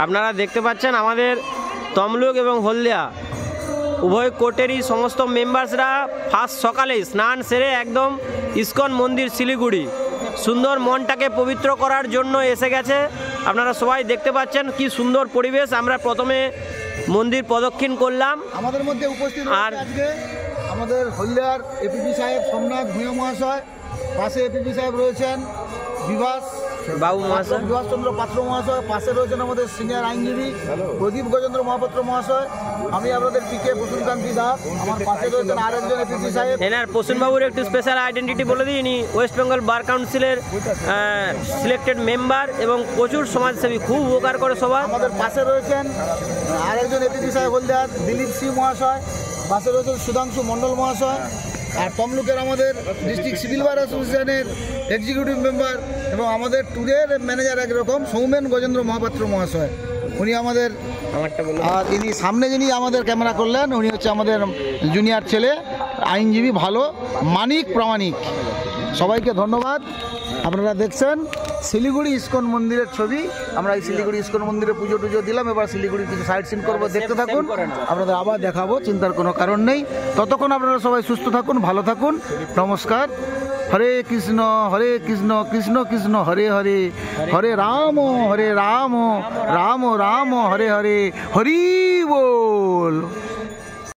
আপনারা দেখতে পাচ্ছেন আমাদের তমলুক এবং হলদিয়া উভয় কোর্টেরই সমস্ত মেম্বার্সরা ফার্স্ট সকালেই স্নান সেরে একদম ইস্কন মন্দির শিলিগুড়ি সুন্দর মনটাকে পবিত্র করার জন্য এসে গেছে। আপনারা সবাই দেখতে পাচ্ছেন কি সুন্দর পরিবেশ। আমরা প্রথমে মন্দির প্রদক্ষিণ করলাম। আমাদের মধ্যে উপস্থিত আজকে আমাদের হলদিয়ার এপিপি সাহেব সোমনাথ ভূঁইয়া মহাশয়, পাশে এপিপি সাহেব রয়েছেন বিভাস বাবু মহাশয়, বিভাস চন্দ্র পাত্র মহাশয়, পাশে রয়েছেন আমাদের সিনিয়র আইনজীবী প্রদীপ গজেন্দ্র মহাপাত্র মহাশয়, আমি আপনাদের পিকে প্রসূনকান্তি দাস, আমার পাশে রয়েছেন আরেকজন এপিপি সাহেব। এনার প্রসূনবাবুর একটু স্পেশাল আইডেন্টিটি বলে দিই, ইনি ওয়েস্ট বেঙ্গল বার কাউন্সিলের সিলেক্টেড মেম্বার এবং প্রচুর সমাজসেবী, খুব উপকার করে সবাই। আমাদের পাশে রয়েছেন আরেকজন এপিপি সাহেব হলদিয়ার দিলীপ সিং মহাশয়, পাশে রয়েছেন সুধাংশু মণ্ডল মহাশয়, আর তমলুকের আমাদের ডিস্ট্রিক্ট সিভিল বার অ্যাসোসিয়েশনের এক্সিকিউটিভ মেম্বার এবং আমাদের ট্যুরের ম্যানেজার একরকম সৌমেন গজেন্দ্র মহাপাত্র মহাশয়, উনি আমাদের। আর ইনি সামনে যিনি আমাদের ক্যামেরা করলেন উনি হচ্ছে আমাদের জুনিয়র ছেলে আইনজীবী ভালো মানিক প্রামাণিক। সবাইকে ধন্যবাদ। আপনারা দেখছেন শিলিগুড়ি ইস্কন মন্দিরের ছবি। আমরা এই শিলিগুড়ি ইস্কন মন্দিরে পুজো টুজো দিলাম, এবার শিলিগুড়ি কিছু সাইট সিন করবো, দেখতে থাকুন। আপনাদের আবার দেখাবো, চিন্তার কোনো কারণ নেই। ততক্ষণ আপনারা সবাই সুস্থ থাকুন, ভালো থাকুন। নমস্কার। হরে কৃষ্ণ কৃষ্ণ কৃষ্ণ হরে হরে, হরে রাম রাম রাম হরে হরে, হরি বল।